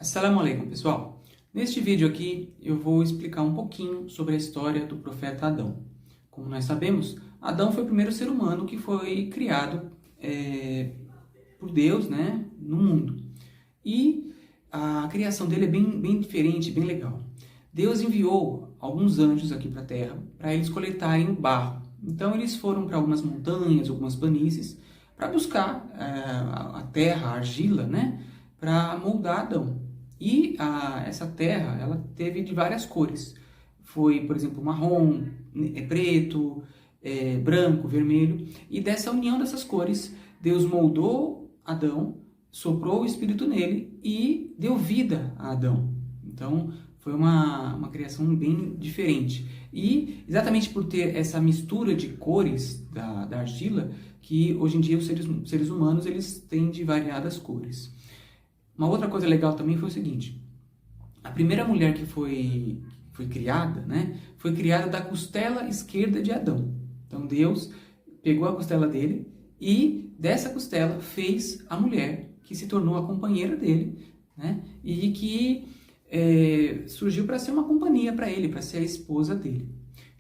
Assalamu alaikum, pessoal. Neste vídeo aqui eu vou explicar um pouquinho sobre a história do profeta Adão. Como nós sabemos, Adão foi o primeiro ser humano que foi criado por Deus, no mundo. E a criação dele é bem diferente, bem legal. Deus enviou alguns anjos aqui para a Terra para eles coletarem o barro. Então eles foram para algumas montanhas, algumas planícies, para buscar a terra, a argila, para moldar Adão. E essa terra, ela teve de várias cores. Foi, por exemplo, marrom, preto, branco, vermelho. E dessa união dessas cores, Deus moldou Adão, soprou o Espírito nele e deu vida a Adão. Então, foi uma criação bem diferente. E exatamente por ter essa mistura de cores da argila, que hoje em dia os seres humanos eles têm de variadas cores. Uma outra coisa legal também foi o seguinte: a primeira mulher que foi criada, foi criada da costela esquerda de Adão. Então Deus pegou a costela dele e dessa costela fez a mulher que se tornou a companheira dele, e que surgiu para ser uma companhia para ele, para ser a esposa dele.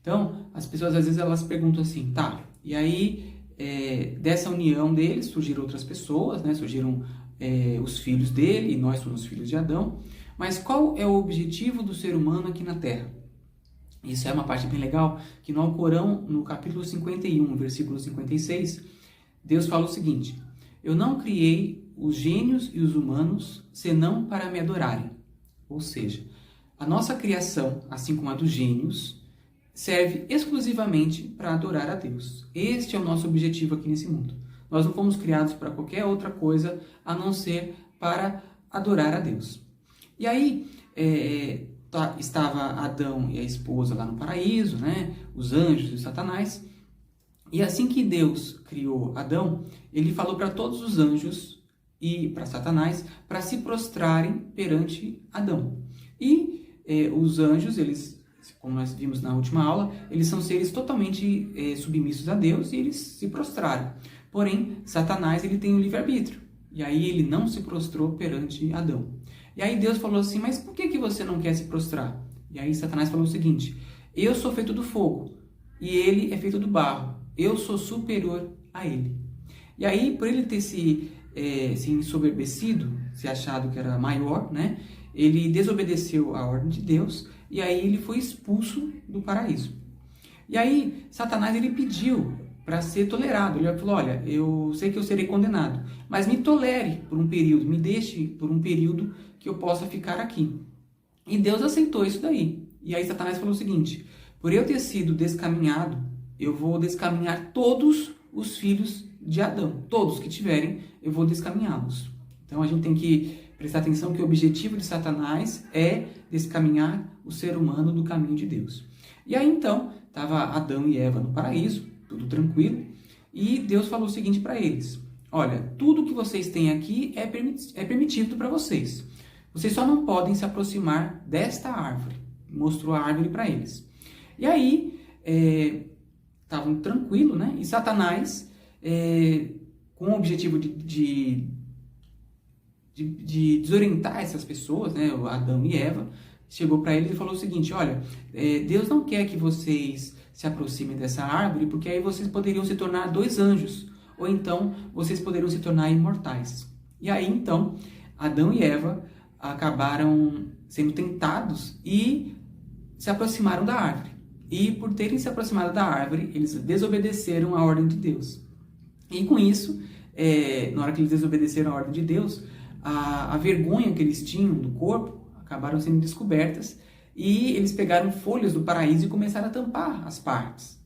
Então as pessoas às vezes elas perguntam assim, tá, e aí dessa união deles surgiram outras pessoas, surgiram os filhos dele, e nós somos filhos de Adão. Mas qual é o objetivo do ser humano aqui na Terra? Isso é uma parte bem legal, que no Alcorão, no capítulo 51, versículo 56, Deus fala o seguinte: eu não criei os gênios e os humanos senão para me adorarem. Ou seja, a nossa criação, assim como a dos gênios, serve exclusivamente para adorar a Deus. Este é o nosso objetivo aqui nesse mundo. Nós não fomos criados para qualquer outra coisa a não ser para adorar a Deus. E aí estava Adão e a esposa lá no paraíso, os anjos e Satanás. E assim que Deus criou Adão, ele falou para todos os anjos e para Satanás para se prostrarem perante Adão. E os anjos, eles, como nós vimos na última aula, eles são seres totalmente submissos a Deus e eles se prostraram. Porém, Satanás ele tem o livre-arbítrio. E aí ele não se prostrou perante Adão. E aí Deus falou assim, mas por que você não quer se prostrar? E aí Satanás falou o seguinte: eu sou feito do fogo e ele é feito do barro. Eu sou superior a ele. E aí, por ele ter se ensoberbecido, se achado que era maior, ele desobedeceu a ordem de Deus e aí ele foi expulso do paraíso. E aí Satanás ele pediu para ser tolerado. Ele falou, olha, eu sei que eu serei condenado, mas me tolere por um período, me deixe por um período que eu possa ficar aqui. E Deus aceitou isso daí. E aí Satanás falou o seguinte: por eu ter sido descaminhado, eu vou descaminhar todos os filhos de Adão. Todos que tiverem, eu vou descaminhá-los. Então a gente tem que prestar atenção que o objetivo de Satanás é descaminhar o ser humano do caminho de Deus. E aí então, estava Adão e Eva no paraíso, tudo tranquilo, e Deus falou o seguinte para eles: olha, tudo que vocês têm aqui é permitido para vocês. Vocês só não podem se aproximar desta árvore. Mostrou a árvore para eles. E aí, estavam tranquilos, E Satanás, com o objetivo de desorientar essas pessoas, o Adão e Eva, chegou para eles e falou o seguinte: olha, Deus não quer que vocês se aproximem dessa árvore, porque aí vocês poderiam se tornar 2 anjos, ou então vocês poderiam se tornar imortais. E aí então, Adão e Eva acabaram sendo tentados e se aproximaram da árvore. E por terem se aproximado da árvore, eles desobedeceram a ordem de Deus. E com isso, na hora que eles desobedeceram a ordem de Deus, a vergonha que eles tinham do corpo acabaram sendo descobertas. E eles pegaram folhas do paraíso e começaram a tampar as partes,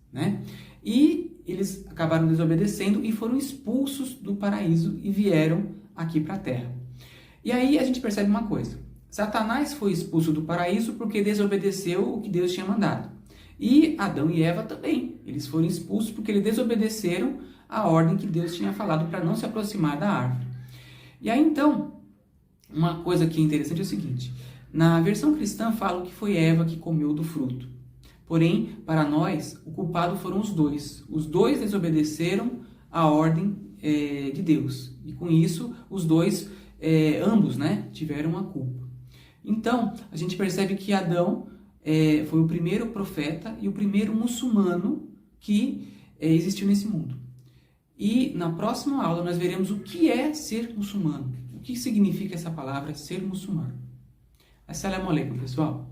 E eles acabaram desobedecendo e foram expulsos do paraíso e vieram aqui para a Terra. E aí a gente percebe uma coisa: Satanás foi expulso do paraíso porque desobedeceu o que Deus tinha mandado. E Adão e Eva também. Eles foram expulsos porque eles desobedeceram a ordem que Deus tinha falado para não se aproximar da árvore. E aí então, uma coisa que é interessante é o seguinte: na versão cristã fala que foi Eva que comeu do fruto. Porém, para nós, o culpado foram os dois. Os dois desobedeceram a ordem de Deus. E com isso, os dois, ambos, tiveram a culpa. Então, a gente percebe que Adão foi o primeiro profeta e o primeiro muçulmano que existiu nesse mundo. E na próxima aula nós veremos o que é ser muçulmano. O que significa essa palavra ser muçulmano. Assalamu alaikum, pessoal.